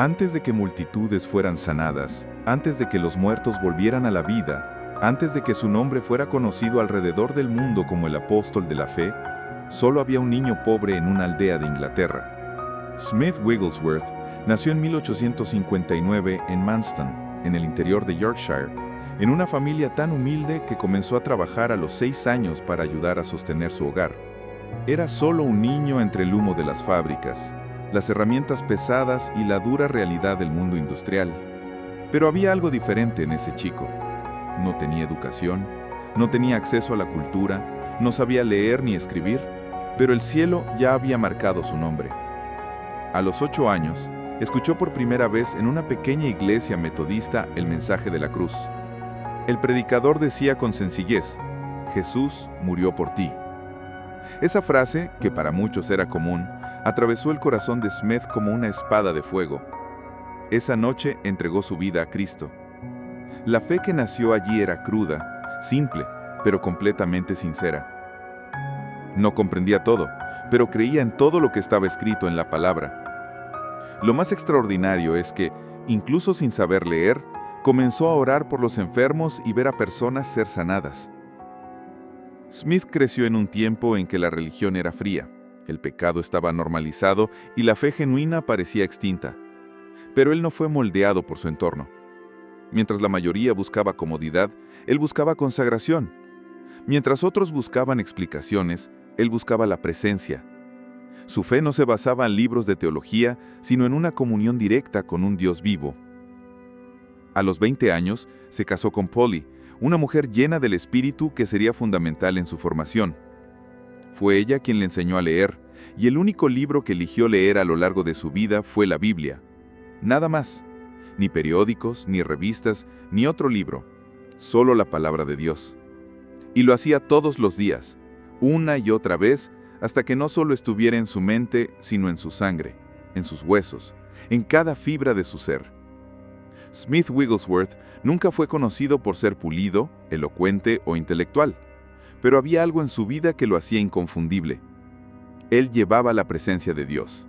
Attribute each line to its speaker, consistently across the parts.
Speaker 1: Antes de que multitudes fueran sanadas, antes de que los muertos volvieran a la vida, antes de que su nombre fuera conocido alrededor del mundo como el apóstol de la fe, solo había un niño pobre en una aldea de Inglaterra. Smith Wigglesworth nació en 1859 en Manston, en el interior de Yorkshire, en una familia tan humilde que comenzó a trabajar a los 6 años para ayudar a sostener su hogar. Era solo un niño entre el humo de las fábricas, las herramientas pesadas y la dura realidad del mundo industrial. Pero había algo diferente en ese chico. No tenía educación, no tenía acceso a la cultura, no sabía leer ni escribir, pero el cielo ya había marcado su nombre. A los 8 años, escuchó por primera vez en una pequeña iglesia metodista el mensaje de la cruz. El predicador decía con sencillez: Jesús murió por ti. Esa frase, que para muchos era común, atravesó el corazón de Smith como una espada de fuego. Esa noche entregó su vida a Cristo. La fe que nació allí era cruda, simple, pero completamente sincera. No comprendía todo, pero creía en todo lo que estaba escrito en la palabra. Lo más extraordinario es que, incluso sin saber leer, comenzó a orar por los enfermos y ver a personas ser sanadas. Smith creció en un tiempo en que la religión era fría, el pecado estaba normalizado y la fe genuina parecía extinta. Pero él no fue moldeado por su entorno. Mientras la mayoría buscaba comodidad, él buscaba consagración. Mientras otros buscaban explicaciones, él buscaba la presencia. Su fe no se basaba en libros de teología, sino en una comunión directa con un Dios vivo. A los 20 años, se casó con Polly, una mujer llena del espíritu que sería fundamental en su formación. Fue ella quien le enseñó a leer, y el único libro que eligió leer a lo largo de su vida fue la Biblia. Nada más. Ni periódicos, ni revistas, ni otro libro. Solo la palabra de Dios. Y lo hacía todos los días, una y otra vez, hasta que no solo estuviera en su mente, sino en su sangre, en sus huesos, en cada fibra de su ser. Smith Wigglesworth nunca fue conocido por ser pulido, elocuente o intelectual, pero había algo en su vida que lo hacía inconfundible. Él llevaba la presencia de Dios.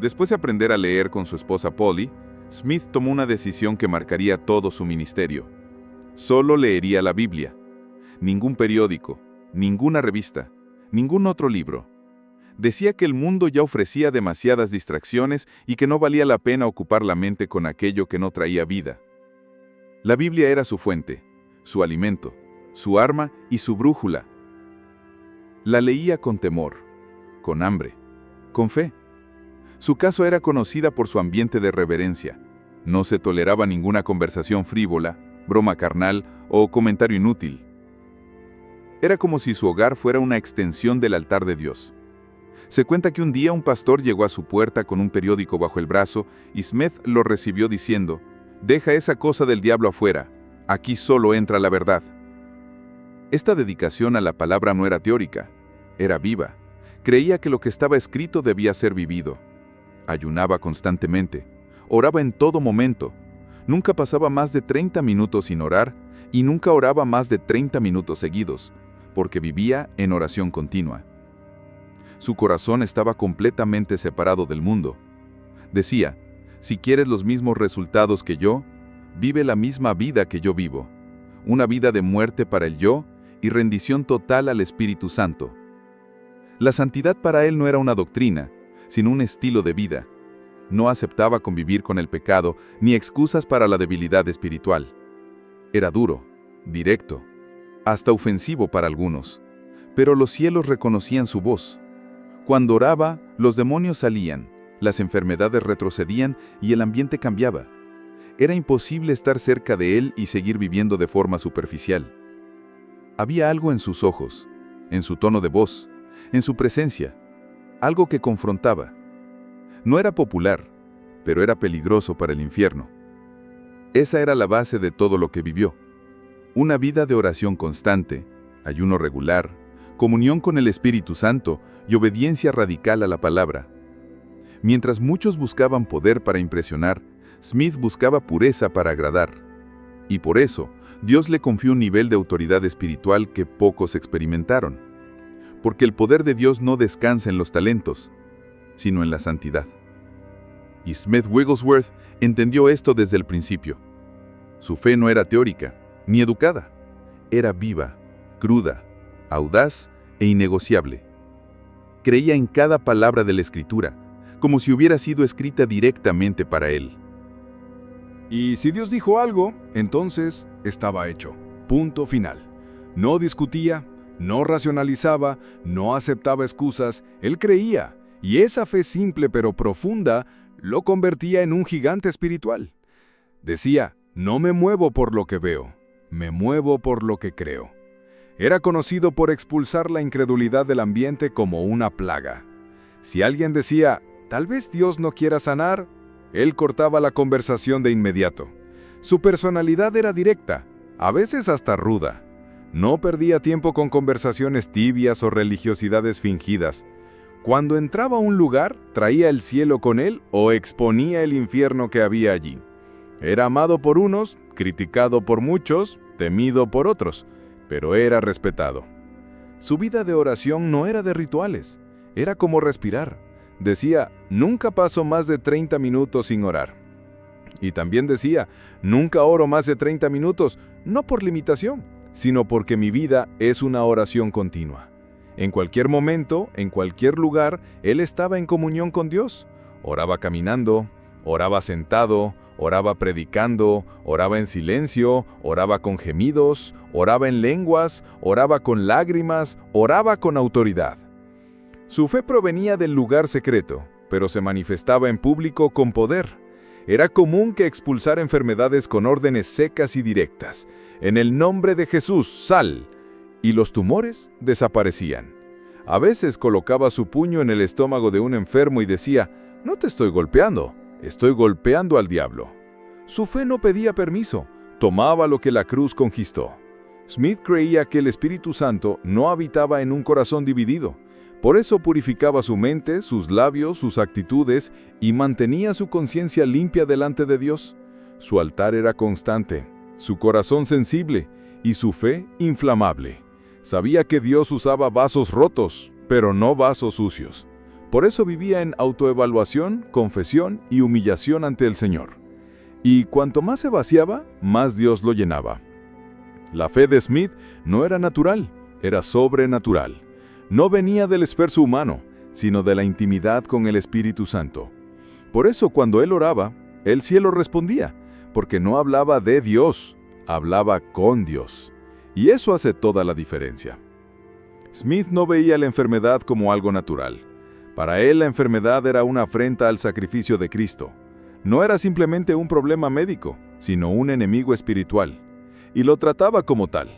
Speaker 1: Después de aprender a leer con su esposa Polly, Smith tomó una decisión que marcaría todo su ministerio. Solo leería la Biblia. Ningún periódico, ninguna revista, ningún otro libro. Decía que el mundo ya ofrecía demasiadas distracciones y que no valía la pena ocupar la mente con aquello que no traía vida. La Biblia era su fuente, su alimento, su arma y su brújula. La leía con temor, con hambre, con fe. Su casa era conocida por su ambiente de reverencia. No se toleraba ninguna conversación frívola, broma carnal o comentario inútil. Era como si su hogar fuera una extensión del altar de Dios. Se cuenta que un día un pastor llegó a su puerta con un periódico bajo el brazo y Smith lo recibió diciendo: «Deja esa cosa del diablo afuera, aquí solo entra la verdad». Esta dedicación a la palabra no era teórica, era viva. Creía que lo que estaba escrito debía ser vivido. Ayunaba constantemente, oraba en todo momento. Nunca pasaba más de 30 minutos sin orar y nunca oraba más de 30 minutos seguidos, porque vivía en oración continua. Su corazón estaba completamente separado del mundo. Decía: si quieres los mismos resultados que yo, vive la misma vida que yo vivo. Una vida de muerte para el yo y rendición total al Espíritu Santo. La santidad para él no era una doctrina, sino un estilo de vida. No aceptaba convivir con el pecado ni excusas para la debilidad espiritual. Era duro, directo, hasta ofensivo para algunos, pero los cielos reconocían su voz. Cuando oraba, los demonios salían, las enfermedades retrocedían y el ambiente cambiaba. Era imposible estar cerca de él y seguir viviendo de forma superficial. Había algo en sus ojos, en su tono de voz, en su presencia, algo que confrontaba. No era popular, pero era peligroso para el infierno. Esa era la base de todo lo que vivió. Una vida de oración constante, ayuno regular, comunión con el Espíritu Santo y obediencia radical a la palabra. Mientras muchos buscaban poder para impresionar, Smith buscaba pureza para agradar. Y por eso, Dios le confió un nivel de autoridad espiritual que pocos experimentaron. Porque el poder de Dios no descansa en los talentos, sino en la santidad. Y Smith Wigglesworth entendió esto desde el principio. Su fe no era teórica, ni educada. Era viva, cruda, audaz e innegociable. Creía en cada palabra de la Escritura, como si hubiera sido escrita directamente para él.
Speaker 2: Y si Dios dijo algo, entonces estaba hecho. Punto final. No discutía, no racionalizaba, no aceptaba excusas, él creía, y esa fe simple pero profunda lo convertía en un gigante espiritual. Decía, no me muevo por lo que veo, me muevo por lo que creo. Era conocido por expulsar la incredulidad del ambiente como una plaga. Si alguien decía, tal vez Dios no quiera sanar, él cortaba la conversación de inmediato. Su personalidad era directa, a veces hasta ruda. No perdía tiempo con conversaciones tibias o religiosidades fingidas. Cuando entraba a un lugar, traía el cielo con él o exponía el infierno que había allí. Era amado por unos, criticado por muchos, temido por otros, pero era respetado. Su vida de oración no era de rituales, era como respirar. Decía, nunca paso más de 30 minutos sin orar. Y también decía, nunca oro más de 30 minutos, no por limitación, sino porque mi vida es una oración continua. En cualquier momento, en cualquier lugar, él estaba en comunión con Dios. Oraba caminando, oraba sentado, oraba predicando, oraba en silencio, oraba con gemidos, oraba en lenguas, oraba con lágrimas, oraba con autoridad. Su fe provenía del lugar secreto, pero se manifestaba en público con poder. Era común que expulsara enfermedades con órdenes secas y directas. En el nombre de Jesús, sal. Y los tumores desaparecían. A veces colocaba su puño en el estómago de un enfermo y decía, no te estoy golpeando, estoy golpeando al diablo. Su fe no pedía permiso, tomaba lo que la cruz conquistó. Smith creía que el Espíritu Santo no habitaba en un corazón dividido. Por eso purificaba su mente, sus labios, sus actitudes y mantenía su conciencia limpia delante de Dios. Su altar era constante, su corazón sensible y su fe inflamable. Sabía que Dios usaba vasos rotos, pero no vasos sucios. Por eso vivía en autoevaluación, confesión y humillación ante el Señor. Y cuanto más se vaciaba, más Dios lo llenaba. La fe de Smith no era natural, era sobrenatural. No venía del esfuerzo humano, sino de la intimidad con el Espíritu Santo. Por eso cuando él oraba, el cielo respondía, porque no hablaba de Dios, hablaba con Dios. Y eso hace toda la diferencia. Smith no veía la enfermedad como algo natural. Para él la enfermedad era una afrenta al sacrificio de Cristo. No era simplemente un problema médico, sino un enemigo espiritual. Y lo trataba como tal.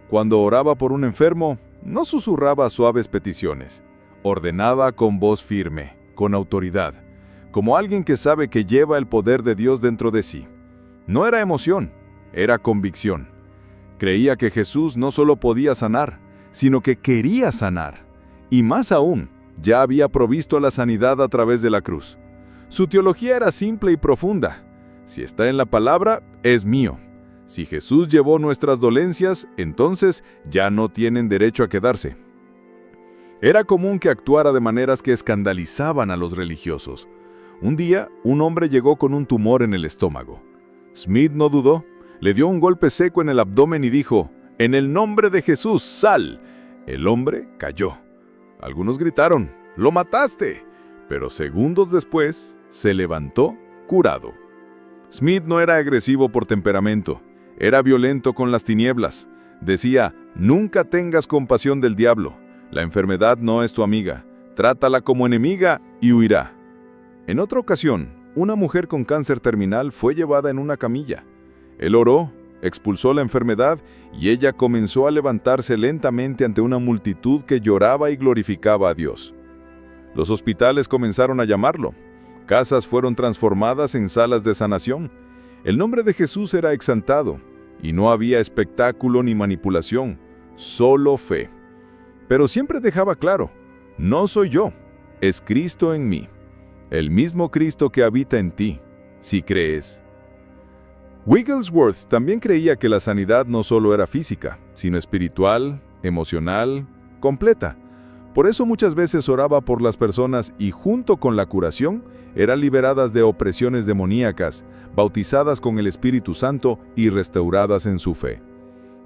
Speaker 2: Cuando oraba por un enfermo, no susurraba suaves peticiones. Ordenaba con voz firme, con autoridad, como alguien que sabe que lleva el poder de Dios dentro de sí. No era emoción, era convicción. Creía que Jesús no solo podía sanar, sino que quería sanar. Y más aún, ya había provisto la sanidad a través de la cruz. Su teología era simple y profunda. Si está en la palabra, es mío. Si Jesús llevó nuestras dolencias, entonces ya no tienen derecho a quedarse. Era común que actuara de maneras que escandalizaban a los religiosos. Un día, un hombre llegó con un tumor en el estómago. Smith no dudó. Le dio un golpe seco en el abdomen y dijo, «En el nombre de Jesús, sal». El hombre cayó. Algunos gritaron, «¡Lo mataste!». Pero segundos después, se levantó curado. Smith no era agresivo por temperamento, era violento con las tinieblas. Decía, «Nunca tengas compasión del diablo. La enfermedad no es tu amiga. Trátala como enemiga y huirá». En otra ocasión, una mujer con cáncer terminal fue llevada en una camilla. Él oró, expulsó la enfermedad y ella comenzó a levantarse lentamente ante una multitud que lloraba y glorificaba a Dios. Los hospitales comenzaron a llamarlo. Casas fueron transformadas en salas de sanación. El nombre de Jesús era exaltado y no había espectáculo ni manipulación, solo fe. Pero siempre dejaba claro, no soy yo, es Cristo en mí. El mismo Cristo que habita en ti, si crees. Wigglesworth también creía que la sanidad no solo era física, sino espiritual, emocional, completa. Por eso muchas veces oraba por las personas y junto con la curación eran liberadas de opresiones demoníacas, bautizadas con el Espíritu Santo y restauradas en su fe.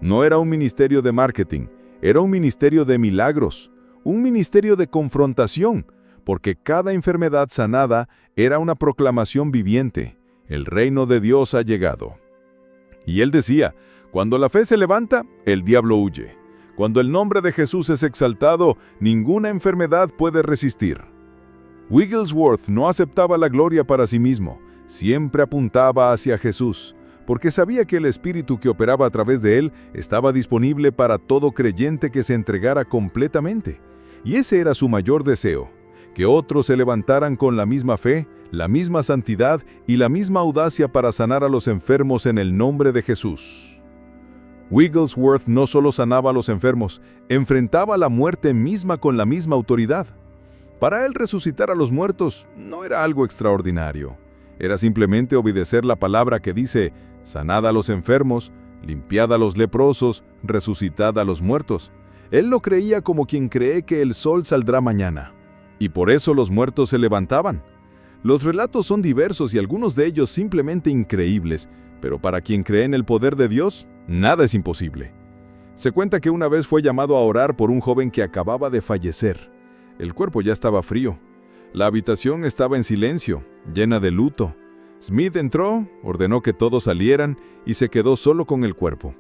Speaker 2: No era un ministerio de marketing, era un ministerio de milagros, un ministerio de confrontación, porque cada enfermedad sanada era una proclamación viviente: el reino de Dios ha llegado. Y él decía: cuando la fe se levanta, el diablo huye. Cuando el nombre de Jesús es exaltado, ninguna enfermedad puede resistir. Wigglesworth no aceptaba la gloria para sí mismo, siempre apuntaba hacia Jesús, porque sabía que el Espíritu que operaba a través de él estaba disponible para todo creyente que se entregara completamente. Y ese era su mayor deseo: que otros se levantaran con la misma fe, la misma santidad y la misma audacia para sanar a los enfermos en el nombre de Jesús. Wigglesworth no solo sanaba a los enfermos, enfrentaba la muerte misma con la misma autoridad. Para él, resucitar a los muertos no era algo extraordinario. Era simplemente obedecer la palabra que dice: sanad a los enfermos, limpiad a los leprosos, resucitad a los muertos. Él lo creía como quien cree que el sol saldrá mañana. Y por eso los muertos se levantaban. Los relatos son diversos y algunos de ellos simplemente increíbles, pero para quien cree en el poder de Dios, nada es imposible. Se cuenta que una vez fue llamado a orar por un joven que acababa de fallecer. El cuerpo ya estaba frío. La habitación estaba en silencio, llena de luto. Smith entró, ordenó que todos salieran y se quedó solo con el cuerpo.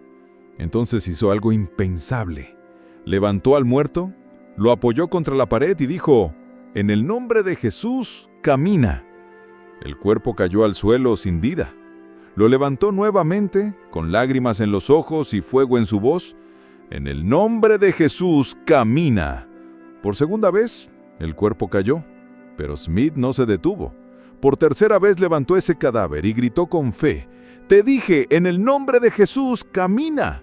Speaker 2: Entonces hizo algo impensable. Levantó al muerto, lo apoyó contra la pared y dijo: «En el nombre de Jesús, camina». El cuerpo cayó al suelo sin vida. Lo levantó nuevamente, con lágrimas en los ojos y fuego en su voz: «En el nombre de Jesús, camina». Por segunda vez, el cuerpo cayó, pero Smith no se detuvo. Por tercera vez levantó ese cadáver y gritó con fe: «Te dije, en el nombre de Jesús, camina».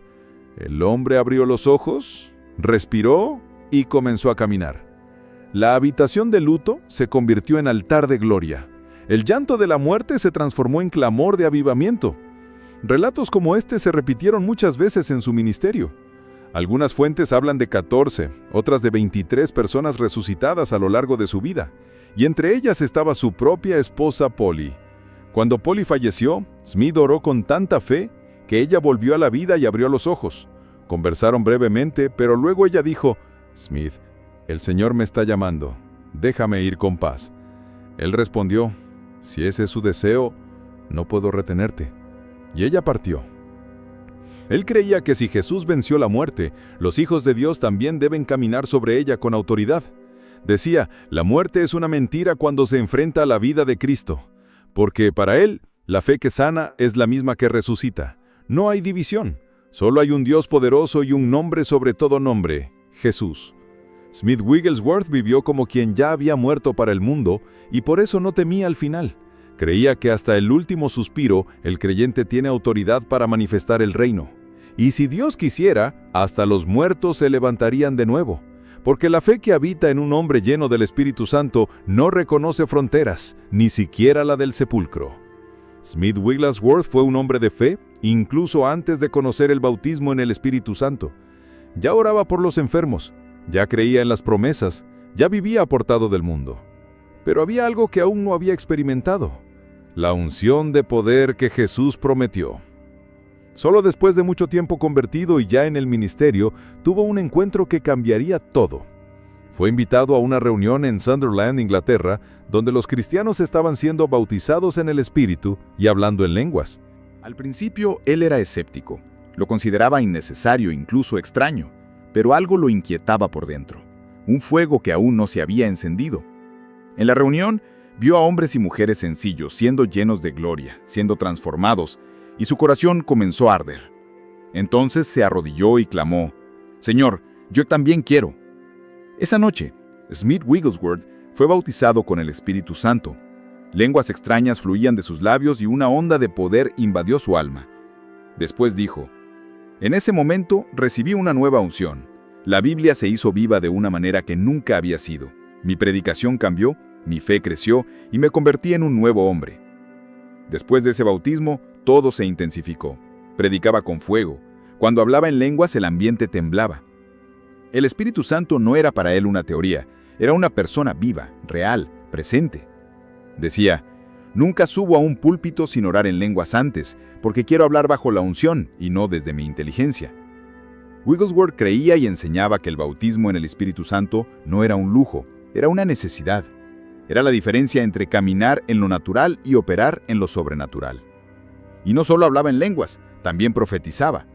Speaker 2: El hombre abrió los ojos, respiró y comenzó a caminar. La habitación de luto se convirtió en altar de gloria. El llanto de la muerte se transformó en clamor de avivamiento. Relatos como este se repitieron muchas veces en su ministerio. Algunas fuentes hablan de 14, otras de 23 personas resucitadas a lo largo de su vida, y entre ellas estaba su propia esposa Polly. Cuando Polly falleció, Smith oró con tanta fe que ella volvió a la vida y abrió los ojos. Conversaron brevemente, pero luego ella dijo: «Smith, el Señor me está llamando, déjame ir con paz». Él respondió: «Si ese es su deseo, no puedo retenerte». Y ella partió. Él creía que si Jesús venció la muerte, los hijos de Dios también deben caminar sobre ella con autoridad. Decía: la muerte es una mentira cuando se enfrenta a la vida de Cristo, porque para él, la fe que sana es la misma que resucita. No hay división, solo hay un Dios poderoso y un nombre sobre todo nombre: Jesús. Smith Wigglesworth vivió como quien ya había muerto para el mundo y por eso no temía al final. Creía que hasta el último suspiro el creyente tiene autoridad para manifestar el reino. Y si Dios quisiera, hasta los muertos se levantarían de nuevo, porque la fe que habita en un hombre lleno del Espíritu Santo no reconoce fronteras, ni siquiera la del sepulcro. Smith Wigglesworth fue un hombre de fe, incluso antes de conocer el bautismo en el Espíritu Santo. Ya oraba por los enfermos, ya creía en las promesas, ya vivía apartado del mundo. Pero había algo que aún no había experimentado: la unción de poder que Jesús prometió. Solo después de mucho tiempo convertido y ya en el ministerio, tuvo un encuentro que cambiaría todo. Fue invitado a una reunión en Sunderland, Inglaterra, donde los cristianos estaban siendo bautizados en el Espíritu y hablando en lenguas.
Speaker 3: Al principio, él era escéptico. Lo consideraba innecesario, incluso extraño. Pero algo lo inquietaba por dentro. Un fuego que aún no se había encendido. En la reunión, vio a hombres y mujeres sencillos siendo llenos de gloria, siendo transformados, y su corazón comenzó a arder. Entonces se arrodilló y clamó: «Señor, yo también quiero». Esa noche, Smith Wigglesworth fue bautizado con el Espíritu Santo. Lenguas extrañas fluían de sus labios y una onda de poder invadió su alma. Después dijo: «En ese momento recibí una nueva unción. La Biblia se hizo viva de una manera que nunca había sido. Mi predicación cambió, mi fe creció y me convertí en un nuevo hombre». Después de ese bautismo, todo se intensificó. Predicaba con fuego. Cuando hablaba en lenguas, el ambiente temblaba. El Espíritu Santo no era para él una teoría, era una persona viva, real, presente. Decía, nunca subo a un púlpito sin orar en lenguas antes, porque quiero hablar bajo la unción y no desde mi inteligencia. Wigglesworth creía y enseñaba que el bautismo en el Espíritu Santo no era un lujo, era una necesidad. Era la diferencia entre caminar en lo natural y operar en lo sobrenatural. Y no solo hablaba en lenguas, también profetizaba.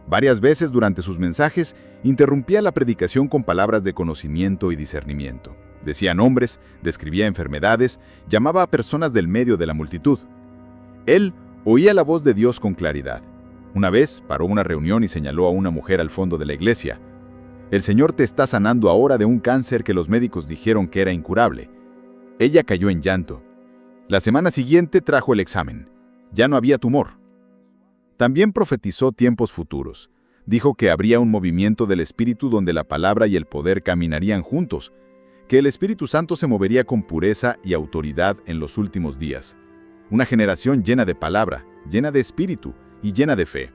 Speaker 3: Varias veces durante sus mensajes interrumpía la predicación con palabras de conocimiento y discernimiento. Decía nombres, describía enfermedades, llamaba a personas del medio de la multitud. Él oía la voz de Dios con claridad. Una vez paró una reunión y señaló a una mujer al fondo de la iglesia. El Señor te está sanando ahora de un cáncer que los médicos dijeron que era incurable. Ella cayó en llanto. La semana siguiente trajo el examen. Ya no había tumor. También profetizó tiempos futuros. Dijo que habría un movimiento del Espíritu donde la palabra y el poder caminarían juntos, que el Espíritu Santo se movería con pureza y autoridad en los últimos días. Una generación llena de palabra, llena de espíritu y llena de fe.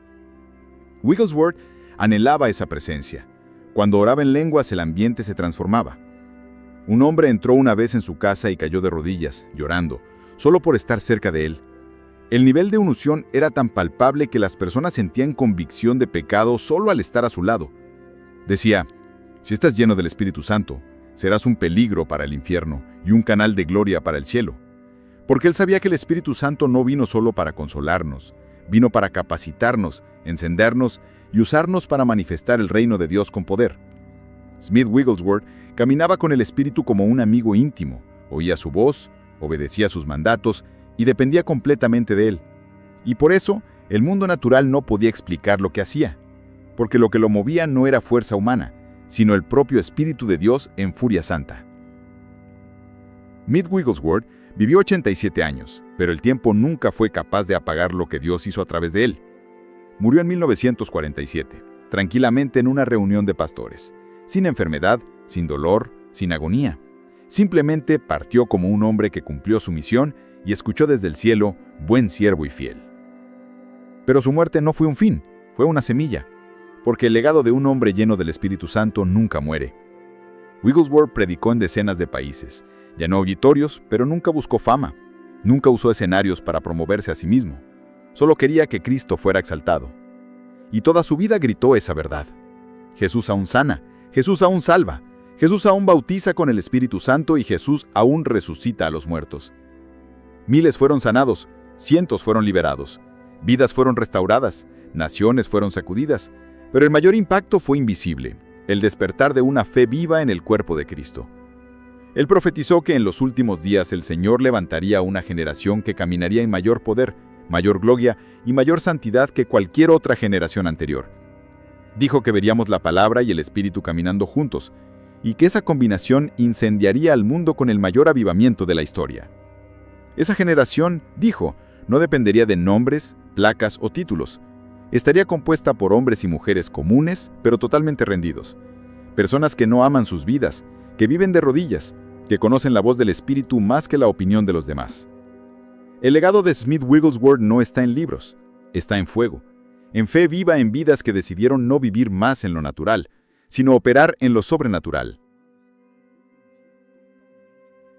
Speaker 3: Wigglesworth anhelaba esa presencia. Cuando oraba en lenguas, el ambiente se transformaba. Un hombre entró una vez en su casa y cayó de rodillas, llorando, solo por estar cerca de él. El nivel de unción era tan palpable que las personas sentían convicción de pecado solo al estar a su lado. Decía, si estás lleno del Espíritu Santo, serás un peligro para el infierno y un canal de gloria para el cielo. Porque él sabía que el Espíritu Santo no vino solo para consolarnos, vino para capacitarnos, encendernos y usarnos para manifestar el reino de Dios con poder. Smith Wigglesworth caminaba con el Espíritu como un amigo íntimo, oía su voz, obedecía sus mandatos y dependía completamente de él. Y por eso, el mundo natural no podía explicar lo que hacía, porque lo que lo movía no era fuerza humana, sino el propio Espíritu de Dios en furia santa. Smith Wigglesworth vivió 87 años, pero el tiempo nunca fue capaz de apagar lo que Dios hizo a través de él. Murió en 1947, tranquilamente en una reunión de pastores, sin enfermedad, sin dolor, sin agonía. Simplemente partió como un hombre que cumplió su misión y escuchó desde el cielo, buen siervo y fiel. Pero su muerte no fue un fin, fue una semilla, porque el legado de un hombre lleno del Espíritu Santo nunca muere. Wigglesworth predicó en decenas de países, llenó auditorios, pero nunca buscó fama, nunca usó escenarios para promoverse a sí mismo, solo quería que Cristo fuera exaltado. Y toda su vida gritó esa verdad. Jesús aún sana, Jesús aún salva, Jesús aún bautiza con el Espíritu Santo y Jesús aún resucita a los muertos. Miles fueron sanados, cientos fueron liberados, vidas fueron restauradas, naciones fueron sacudidas, pero el mayor impacto fue invisible, el despertar de una fe viva en el cuerpo de Cristo. Él profetizó que en los últimos días el Señor levantaría una generación que caminaría en mayor poder, mayor gloria y mayor santidad que cualquier otra generación anterior. Dijo que veríamos la palabra y el Espíritu caminando juntos, y que esa combinación incendiaría al mundo con el mayor avivamiento de la historia. Esa generación, dijo, no dependería de nombres, placas o títulos. Estaría compuesta por hombres y mujeres comunes, pero totalmente rendidos. Personas que no aman sus vidas, que viven de rodillas, que conocen la voz del Espíritu más que la opinión de los demás. El legado de Smith Wigglesworth no está en libros, está en fuego, en fe viva en vidas que decidieron no vivir más en lo natural, sino operar en lo sobrenatural.